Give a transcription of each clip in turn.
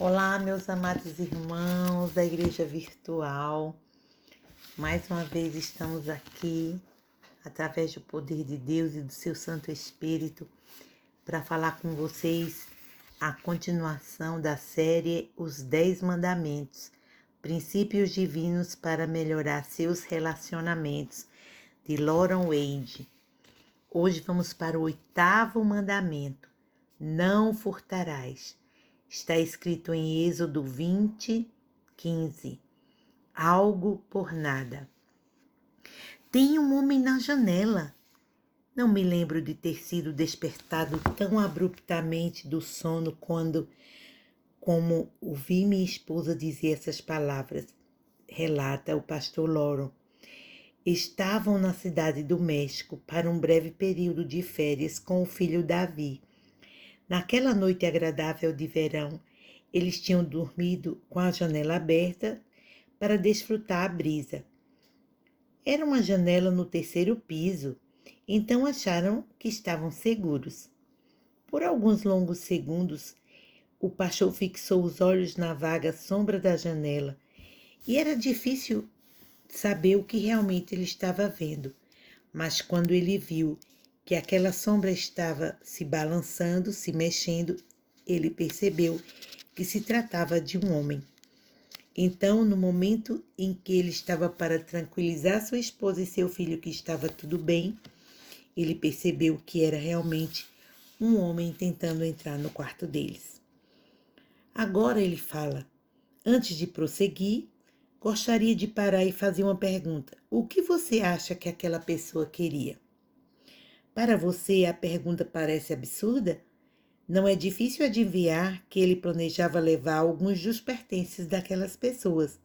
Olá, meus amados irmãos da Igreja Virtual. Mais uma vez estamos aqui, através do poder de Deus e do seu Santo Espírito, para falar com vocês a continuação da série Os 10 Mandamentos, Princípios Divinos para Melhorar Seus Relacionamentos, de Lauren Wade. Hoje vamos para o 8º mandamento: não furtarás. Está escrito em Êxodo 20:15. Algo por nada. Tem um homem na janela. Não me lembro de ter sido despertado tão abruptamente do sono como ouvi minha esposa dizer essas palavras, relata o pastor Lauren. Estavam na cidade do México para um breve período de férias com o filho Davi. Naquela noite agradável de verão, eles tinham dormido com a janela aberta para desfrutar a brisa. Era uma janela no 3º piso, então acharam que estavam seguros. Por alguns longos segundos, o pastor fixou os olhos na vaga sombra da janela e era difícil saber o que realmente ele estava vendo. Mas quando ele viu que aquela sombra estava se balançando, se mexendo, ele percebeu que se tratava de um homem. Então, no momento em que ele estava para tranquilizar sua esposa e seu filho que estava tudo bem, ele percebeu que era realmente um homem tentando entrar no quarto deles. Agora ele fala: antes de prosseguir, gostaria de parar e fazer uma pergunta. O que você acha que aquela pessoa queria? Para você, a pergunta parece absurda? Não é difícil adivinhar que ele planejava levar alguns dos pertences daquelas pessoas.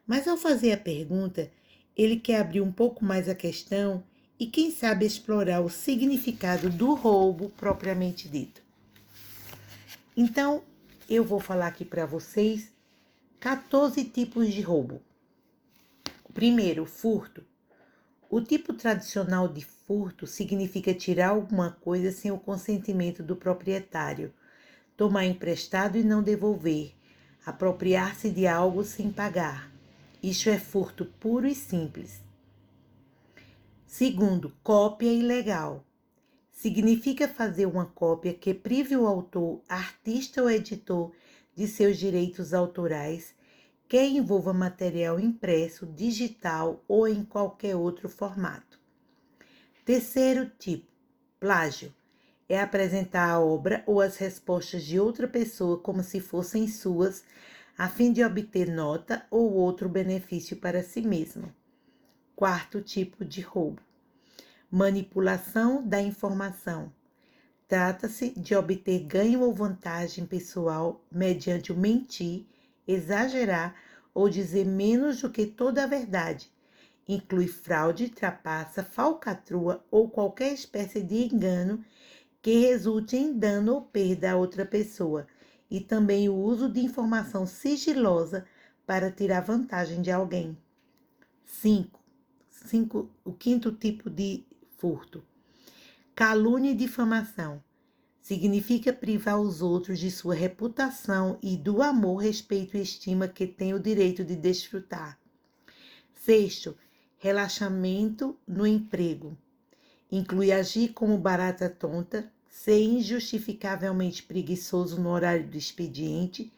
Mas ao fazer a pergunta, ele quer abrir um pouco mais a questão e, quem sabe, explorar o significado do roubo propriamente dito. Então, eu vou falar aqui para vocês 14 tipos de roubo. O primeiro, furto. O tipo tradicional de furto significa tirar alguma coisa sem o consentimento do proprietário, tomar emprestado e não devolver, apropriar-se de algo sem pagar. Isso é furto puro e simples. Segundo, cópia ilegal. Significa fazer uma cópia que prive o autor, artista ou editor de seus direitos autorais, que envolva material impresso, digital ou em qualquer outro formato. Terceiro tipo, plágio. É apresentar a obra ou as respostas de outra pessoa como se fossem suas, a fim de obter nota ou outro benefício para si mesmo. Quarto tipo de roubo, manipulação da informação. Trata-se de obter ganho ou vantagem pessoal mediante o mentir, exagerar ou dizer menos do que toda a verdade. Inclui fraude, trapaça, falcatrua ou qualquer espécie de engano que resulte em dano ou perda a outra pessoa, e também o uso de informação sigilosa para tirar vantagem de alguém. 5. O quinto tipo de furto, calúnia e difamação. Significa privar os outros de sua reputação e do amor, respeito e estima que têm o direito de desfrutar. Sexto, relaxamento no emprego. Inclui agir como barata tonta, ser injustificavelmente preguiçoso no horário do expediente,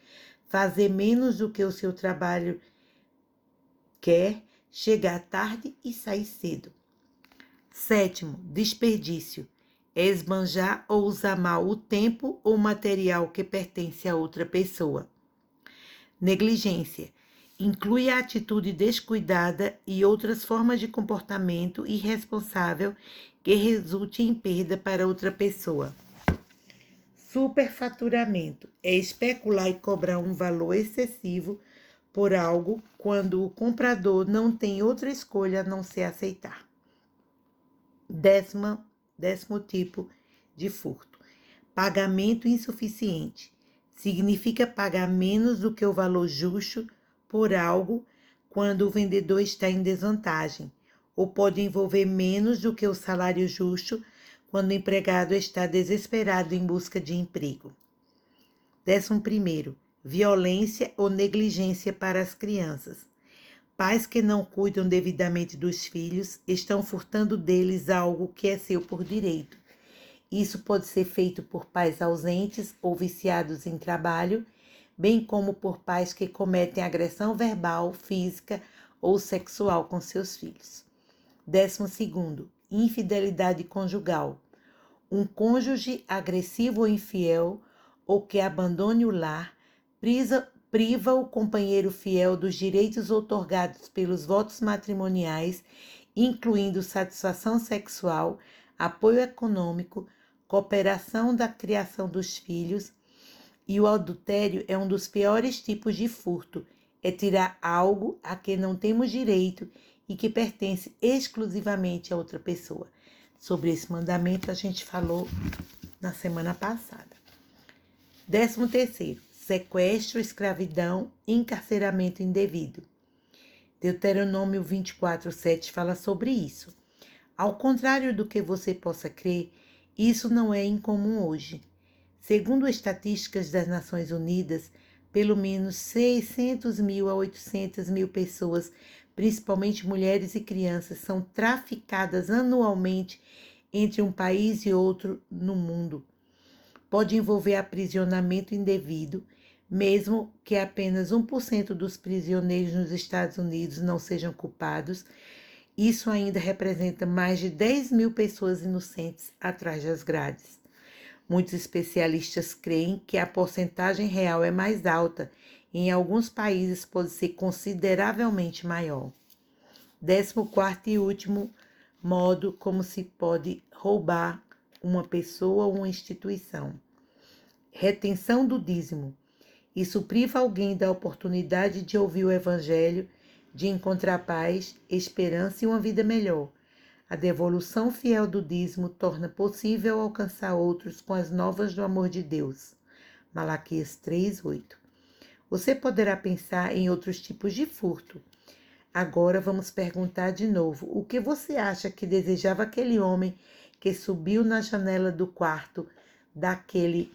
fazer menos do que o seu trabalho quer, chegar tarde e sair cedo. Sétimo, desperdício. É esbanjar ou usar mal o tempo ou material que pertence a outra pessoa. Negligência. Inclui a atitude descuidada e outras formas de comportamento irresponsável que resulte em perda para outra pessoa. Superfaturamento. É especular e cobrar um valor excessivo por algo quando o comprador não tem outra escolha a não ser aceitar. Décimo tipo de furto, pagamento insuficiente. Significa pagar menos do que o valor justo por algo quando o vendedor está em desvantagem, ou pode envolver menos do que o salário justo quando o empregado está desesperado em busca de emprego. 11º, violência ou negligência para as crianças. Pais que não cuidam devidamente dos filhos estão furtando deles algo que é seu por direito. Isso pode ser feito por pais ausentes ou viciados em trabalho, bem como por pais que cometem agressão verbal, física ou sexual com seus filhos. 12º, infidelidade conjugal. Um cônjuge agressivo ou infiel ou que abandone o lar priva o companheiro fiel dos direitos outorgados pelos votos matrimoniais, incluindo satisfação sexual, apoio econômico, cooperação da criação dos filhos, e o adultério é um dos piores tipos de furto. É tirar algo a que não temos direito e que pertence exclusivamente a outra pessoa. Sobre esse mandamento a gente falou na semana passada. 13º, sequestro, escravidão, encarceramento indevido. Deuteronômio 24:7 fala sobre isso. Ao contrário do que você possa crer, isso não é incomum hoje. Segundo estatísticas das Nações Unidas, pelo menos 600.000 a 800.000 pessoas, principalmente mulheres e crianças, são traficadas anualmente entre um país e outro no mundo. Pode envolver aprisionamento indevido, mesmo que apenas 1% dos prisioneiros nos Estados Unidos não sejam culpados. Isso ainda representa mais de 10.000 pessoas inocentes atrás das grades. Muitos especialistas creem que a porcentagem real é mais alta. Em alguns países pode ser consideravelmente maior. 14º e último modo como se pode roubar uma pessoa ou uma instituição. Retenção do dízimo. Isso priva alguém da oportunidade de ouvir o evangelho, de encontrar paz, esperança e uma vida melhor. A devolução fiel do dízimo torna possível alcançar outros com as novas do amor de Deus. Malaquias 3:8. Você poderá pensar em outros tipos de furto. Agora vamos perguntar de novo: o que você acha que desejava aquele homem que subiu na janela do quarto daquele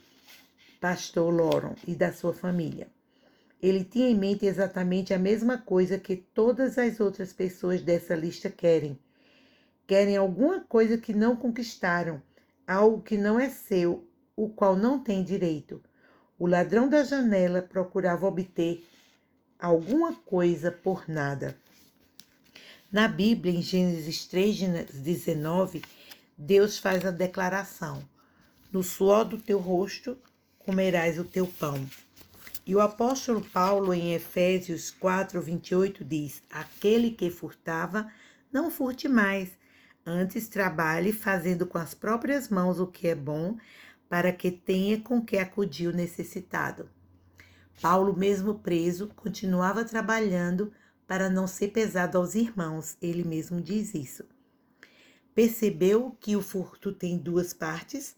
pastor Loron e da sua família? Ele tinha em mente exatamente a mesma coisa que todas as outras pessoas dessa lista querem. Querem alguma coisa que não conquistaram, algo que não é seu, o qual não tem direito. O ladrão da janela procurava obter alguma coisa por nada. Na Bíblia, em Gênesis 3:19, Deus faz a declaração: no suor do teu rosto comerás o teu pão. E o apóstolo Paulo, em Efésios 4:28, diz: aquele que furtava, não furte mais, antes trabalhe fazendo com as próprias mãos o que é bom, para que tenha com que acudir o necessitado. Paulo, mesmo preso, continuava trabalhando para não ser pesado aos irmãos. Ele mesmo diz isso. Percebeu que o furto tem duas partes?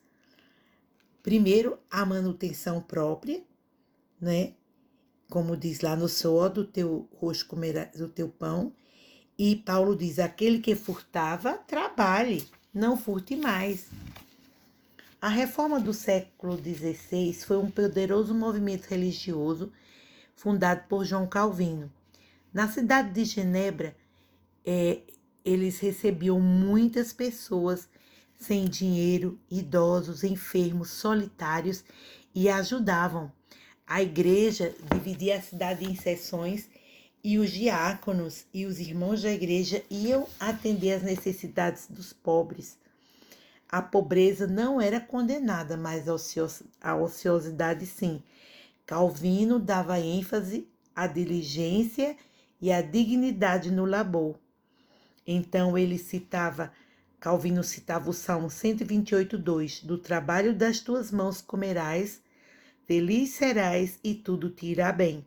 Primeiro, a manutenção própria, né? Como diz lá, no suor do teu rosto comerás o teu pão. E Paulo diz: aquele que furtava, trabalhe, não furte mais. A reforma do século XVI foi um poderoso movimento religioso fundado por João Calvino. Na cidade de Genebra, eles recebiam muitas pessoas sem dinheiro, idosos, enfermos, solitários, e ajudavam. A igreja dividia a cidade em seções e os diáconos e os irmãos da igreja iam atender às necessidades dos pobres. A pobreza não era condenada, mas a ociosidade sim. Calvino dava ênfase à diligência e à dignidade no labor. Então Calvino citava o Salmo 128:2, do trabalho das tuas mãos comerás, feliz serás e tudo te irá bem.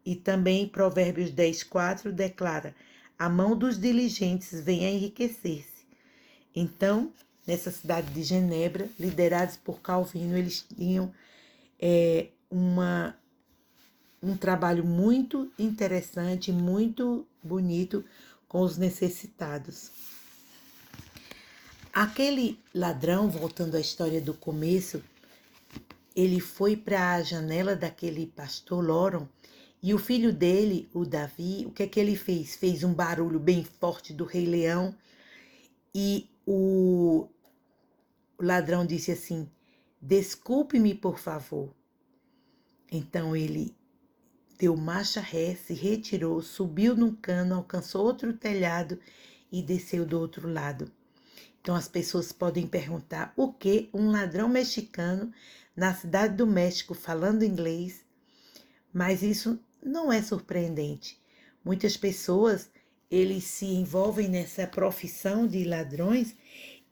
E também Provérbios 10:4 declara: a mão dos diligentes vem a enriquecer-se. Então, nessa cidade de Genebra, liderados por Calvino, eles tinham um trabalho muito interessante, muito bonito com os necessitados. Aquele ladrão, voltando à história do começo, ele foi para a janela daquele pastor Loron e o filho dele, o Davi, o que é que ele fez? Fez um barulho bem forte do Rei Leão e o ladrão disse assim: desculpe-me, por favor. Então ele deu marcha ré, se retirou, subiu num cano, alcançou outro telhado e desceu do outro lado. Então as pessoas podem perguntar o que um ladrão mexicano na cidade do México falando inglês, mas isso não é surpreendente. Muitas pessoas, eles se envolvem nessa profissão de ladrões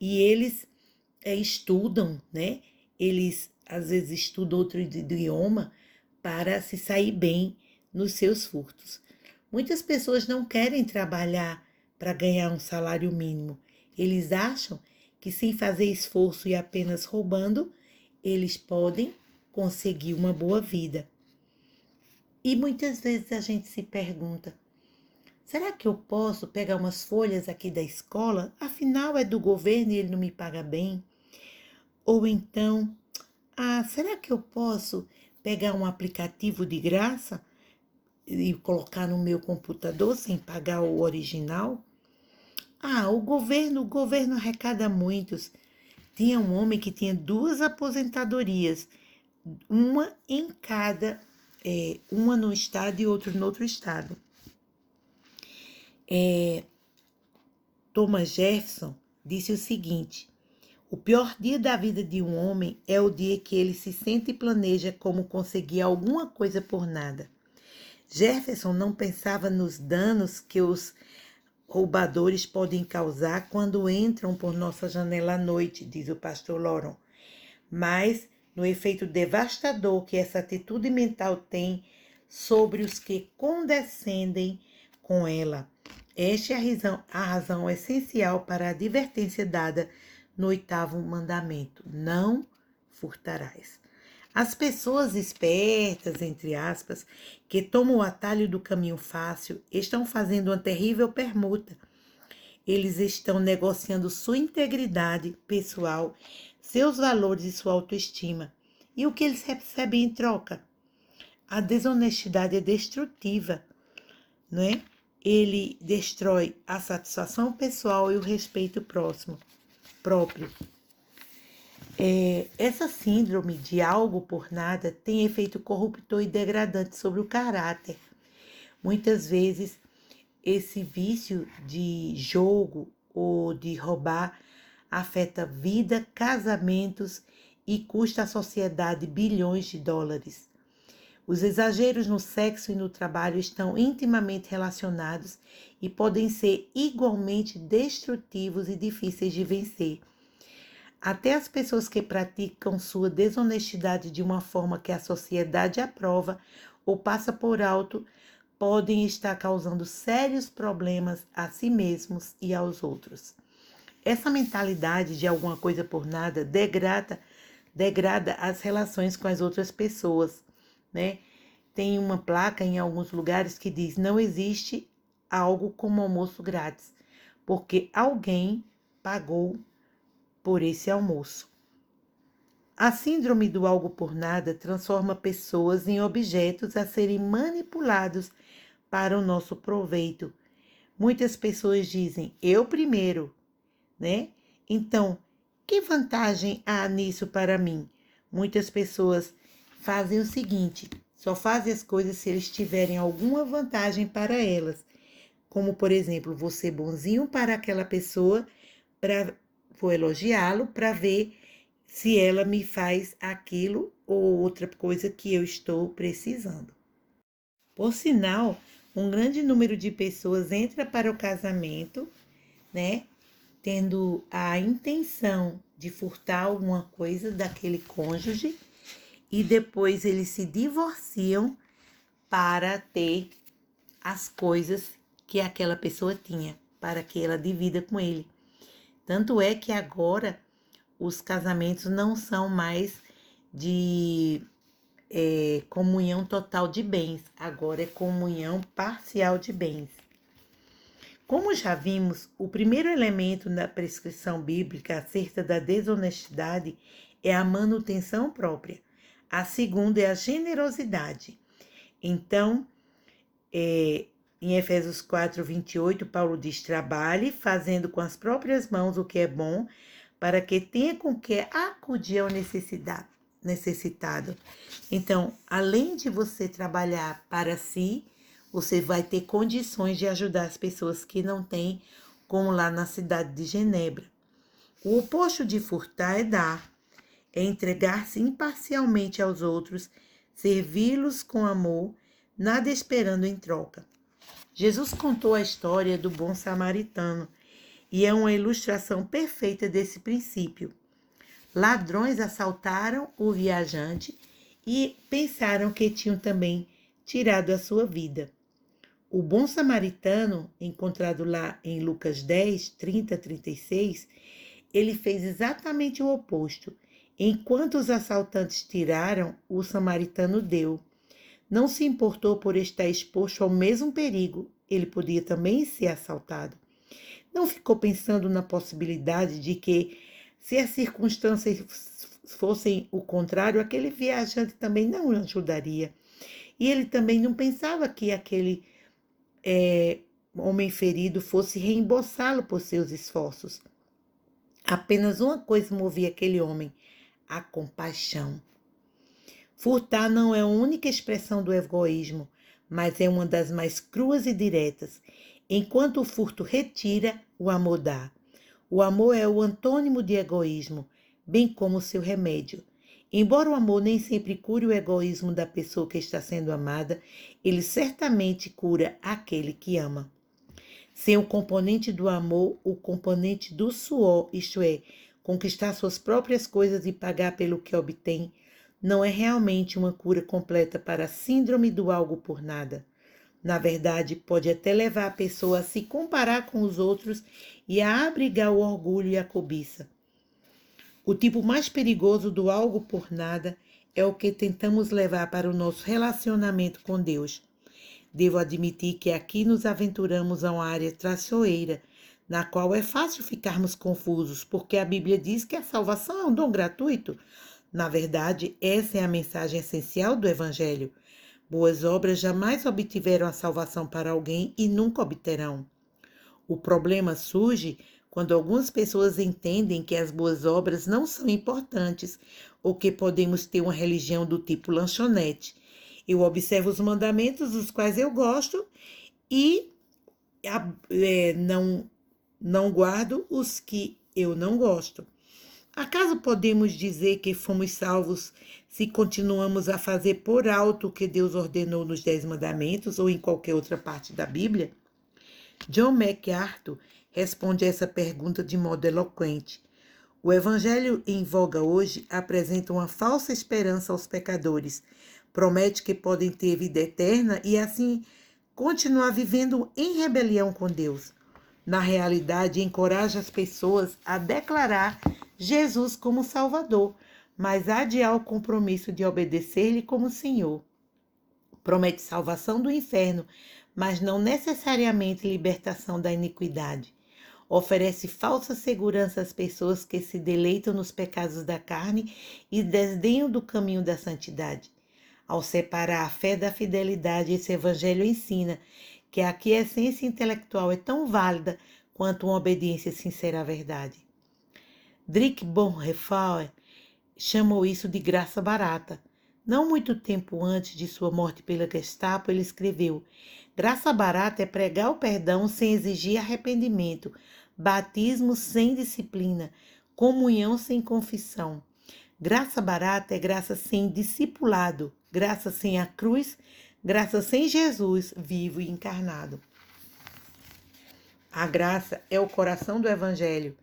e eles estudam, né? Eles às vezes estudam outro idioma para se sair bem nos seus furtos. Muitas pessoas não querem trabalhar para ganhar um salário mínimo. Eles acham que sem fazer esforço e apenas roubando, eles podem conseguir uma boa vida. E muitas vezes a gente se pergunta: será que eu posso pegar umas folhas aqui da escola? Afinal é do governo e ele não me paga bem. Ou então, será que eu posso pegar um aplicativo de graça e colocar no meu computador sem pagar o original? O governo arrecada muitos. Tinha um homem que tinha 2 aposentadorias, uma em cada, uma no estado e outra no outro estado. Thomas Jefferson disse o seguinte: o pior dia da vida de um homem é o dia que ele se sente e planeja como conseguir alguma coisa por nada. Jefferson não pensava nos danos que os roubadores podem causar quando entram por nossa janela à noite, diz o pastor Loron, mas no efeito devastador que essa atitude mental tem sobre os que condescendem com ela. Esta é a razão essencial para a advertência dada no 8º mandamento: não furtarás. As pessoas espertas, entre aspas, que tomam o atalho do caminho fácil, estão fazendo uma terrível permuta. Eles estão negociando sua integridade pessoal, seus valores e sua autoestima. E o que eles recebem em troca? A desonestidade é destrutiva, não é? Ele destrói a satisfação pessoal e o respeito próprio. Essa síndrome de algo por nada tem efeito corruptor e degradante sobre o caráter. Muitas vezes, esse vício de jogo ou de roubar afeta vida, casamentos e custa à sociedade bilhões de dólares. Os exageros no sexo e no trabalho estão intimamente relacionados e podem ser igualmente destrutivos e difíceis de vencer. Até as pessoas que praticam sua desonestidade de uma forma que a sociedade aprova ou passa por alto podem estar causando sérios problemas a si mesmos e aos outros. Essa mentalidade de alguma coisa por nada degrada as relações com as outras pessoas, né? Tem uma placa em alguns lugares que diz: não existe algo como almoço grátis, porque alguém pagou por esse almoço. A síndrome do algo por nada transforma pessoas em objetos a serem manipulados para o nosso proveito. Muitas pessoas dizem: eu primeiro, né? Então, que vantagem há nisso para mim? Muitas pessoas fazem o seguinte: só fazem as coisas se eles tiverem alguma vantagem para elas. Como, por exemplo, vou ser bonzinho para aquela pessoa, vou elogiá-lo para ver se ela me faz aquilo ou outra coisa que eu estou precisando. Por sinal, um grande número de pessoas entra para o casamento, né, tendo a intenção de furtar alguma coisa daquele cônjuge e depois eles se divorciam para ter as coisas que aquela pessoa tinha, para que ela divida com ele. Tanto é que agora os casamentos não são mais de comunhão total de bens, agora é comunhão parcial de bens. Como já vimos, o primeiro elemento da prescrição bíblica acerca da desonestidade é a manutenção própria. A segunda é a generosidade. Então, em Efésios 4:28, Paulo diz: trabalhe fazendo com as próprias mãos o que é bom, para que tenha com que acudir ao necessitado. Então, além de você trabalhar para si, você vai ter condições de ajudar as pessoas que não têm, como lá na cidade de Genebra. O oposto de furtar é dar, é entregar-se imparcialmente aos outros, servi-los com amor, nada esperando em troca. Jesus contou a história do bom samaritano e é uma ilustração perfeita desse princípio. Ladrões assaltaram o viajante e pensaram que tinham também tirado a sua vida. O bom samaritano, encontrado lá em Lucas 10, 30, 36, ele fez exatamente o oposto. Enquanto os assaltantes tiraram, o samaritano deu. Não se importou por estar exposto ao mesmo perigo, ele podia também ser assaltado. Não ficou pensando na possibilidade de que, se as circunstâncias fossem o contrário, aquele viajante também não o ajudaria. E ele também não pensava que aquele homem ferido fosse reembolsá-lo por seus esforços. Apenas uma coisa movia aquele homem: a compaixão. Furtar não é a única expressão do egoísmo, mas é uma das mais cruas e diretas. Enquanto o furto retira, o amor dá. O amor é o antônimo de egoísmo, bem como o seu remédio. Embora o amor nem sempre cure o egoísmo da pessoa que está sendo amada, ele certamente cura aquele que ama. Sem o componente do amor, o componente do suor, isto é, conquistar suas próprias coisas e pagar pelo que obtém, não é realmente uma cura completa para a síndrome do algo por nada. Na verdade, pode até levar a pessoa a se comparar com os outros e a abrigar o orgulho e a cobiça. O tipo mais perigoso do algo por nada é o que tentamos levar para o nosso relacionamento com Deus. Devo admitir que aqui nos aventuramos a uma área traiçoeira, na qual é fácil ficarmos confusos, porque a Bíblia diz que a salvação é um dom gratuito. Na verdade, essa é a mensagem essencial do Evangelho. Boas obras jamais obtiveram a salvação para alguém e nunca obterão. O problema surge quando algumas pessoas entendem que as boas obras não são importantes ou que podemos ter uma religião do tipo lanchonete. Eu observo os mandamentos dos quais eu gosto e não guardo os que eu não gosto. Acaso podemos dizer que fomos salvos se continuamos a fazer por alto o que Deus ordenou nos 10 mandamentos ou em qualquer outra parte da Bíblia? John MacArthur responde a essa pergunta de modo eloquente. O evangelho em voga hoje apresenta uma falsa esperança aos pecadores. Promete que podem ter vida eterna e assim continuar vivendo em rebelião com Deus. Na realidade, encoraja as pessoas a declarar Jesus como Salvador, mas adiar o compromisso de obedecer-lhe como Senhor. Promete salvação do inferno, mas não necessariamente libertação da iniquidade. Oferece falsa segurança às pessoas que se deleitam nos pecados da carne e desdenham do caminho da santidade. Ao separar a fé da fidelidade, esse evangelho ensina que a aquiescência intelectual é tão válida quanto uma obediência sincera à verdade. Dietrich Bonhoeffer chamou isso de graça barata. Não muito tempo antes de sua morte pela Gestapo, ele escreveu: graça barata é pregar o perdão sem exigir arrependimento, batismo sem disciplina, comunhão sem confissão. Graça barata é graça sem discipulado, graça sem a cruz, graça sem Jesus vivo e encarnado. A graça é o coração do Evangelho.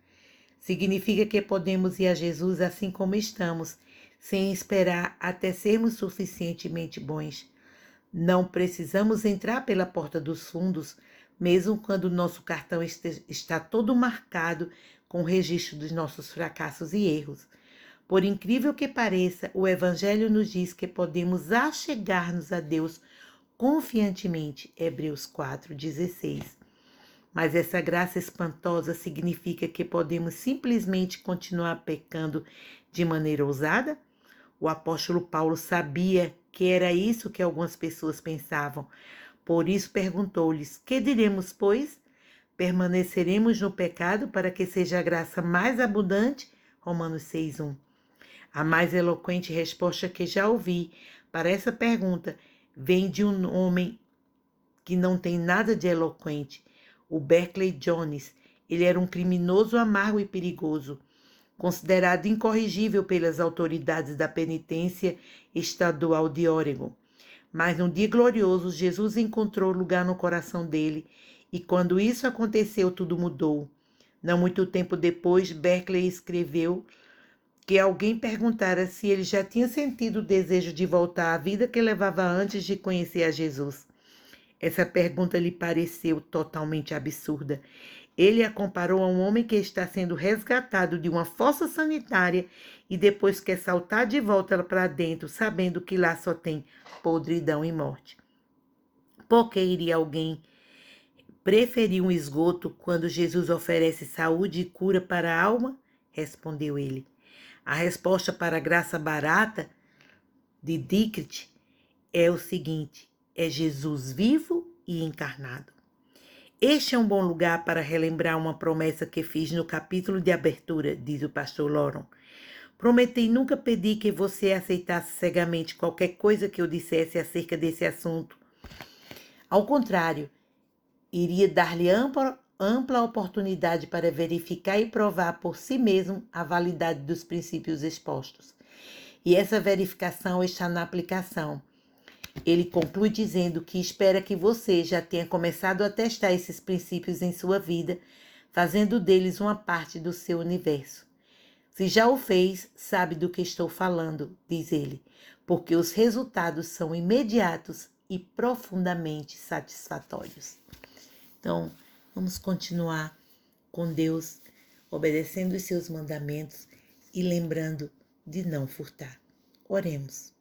Significa que podemos ir a Jesus assim como estamos, sem esperar até sermos suficientemente bons. Não precisamos entrar pela porta dos fundos, mesmo quando o nosso cartão está todo marcado com o registro dos nossos fracassos e erros. Por incrível que pareça, o Evangelho nos diz que podemos achegar-nos a Deus confiantemente, Hebreus 4:16. Mas essa graça espantosa significa que podemos simplesmente continuar pecando de maneira ousada? O apóstolo Paulo sabia que era isso que algumas pessoas pensavam. Por isso perguntou-lhes: que diremos, pois? Permaneceremos no pecado para que seja a graça mais abundante? Romanos 6:1. A mais eloquente resposta que já ouvi para essa pergunta vem de um homem que não tem nada de eloquente, o Berkeley Jones. Ele era um criminoso amargo e perigoso, considerado incorrigível pelas autoridades da penitência estadual de Oregon. Mas num dia glorioso, Jesus encontrou lugar no coração dele, e quando isso aconteceu, tudo mudou. Não muito tempo depois, Berkeley escreveu que alguém perguntara se ele já tinha sentido o desejo de voltar à vida que levava antes de conhecer a Jesus. Essa pergunta lhe pareceu totalmente absurda. Ele a comparou a um homem que está sendo resgatado de uma fossa sanitária e depois quer saltar de volta para dentro, sabendo que lá só tem podridão e morte. Por que iria alguém preferir um esgoto quando Jesus oferece saúde e cura para a alma? Respondeu ele. A resposta para a graça barata de Dietrich é o seguinte: é Jesus vivo e encarnado. Este é um bom lugar para relembrar uma promessa que fiz no capítulo de abertura, diz o pastor Loron. Prometi nunca pedir que você aceitasse cegamente qualquer coisa que eu dissesse acerca desse assunto. Ao contrário, iria dar-lhe ampla oportunidade para verificar e provar por si mesmo a validade dos princípios expostos. E essa verificação está na aplicação. Ele conclui dizendo que espera que você já tenha começado a testar esses princípios em sua vida, fazendo deles uma parte do seu universo. Se já o fez, sabe do que estou falando, diz ele, porque os resultados são imediatos e profundamente satisfatórios. Então, vamos continuar com Deus, obedecendo os seus mandamentos e lembrando de não furtar. Oremos.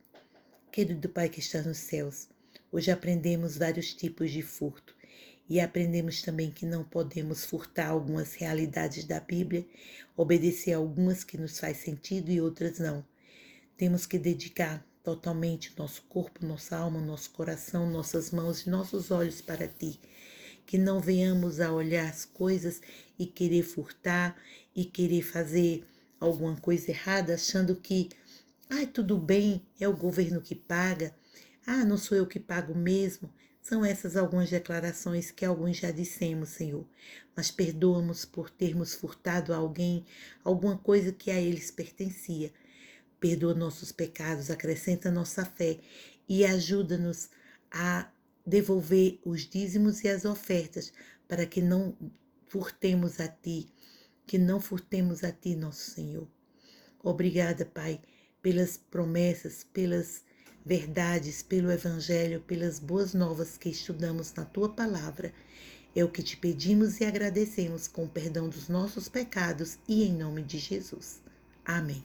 Querido Pai que está nos céus, hoje aprendemos vários tipos de furto e aprendemos também que não podemos furtar algumas realidades da Bíblia, obedecer a algumas que nos faz sentido e outras não. Temos que dedicar totalmente nosso corpo, nossa alma, nosso coração, nossas mãos e nossos olhos para Ti. Que não venhamos a olhar as coisas e querer furtar e querer fazer alguma coisa errada, achando que tudo bem, é o governo que paga. Não sou eu que pago mesmo. São essas algumas declarações que alguns já dissemos, Senhor. Mas perdoa-nos por termos furtado a alguém alguma coisa que a eles pertencia. Perdoa nossos pecados, acrescenta nossa fé e ajuda-nos a devolver os dízimos e as ofertas para que não furtemos a Ti, nosso Senhor. Obrigada, Pai, pelas promessas, pelas verdades, pelo Evangelho, pelas boas novas que estudamos na Tua Palavra. É o que te pedimos e agradecemos com o perdão dos nossos pecados e em nome de Jesus. Amém.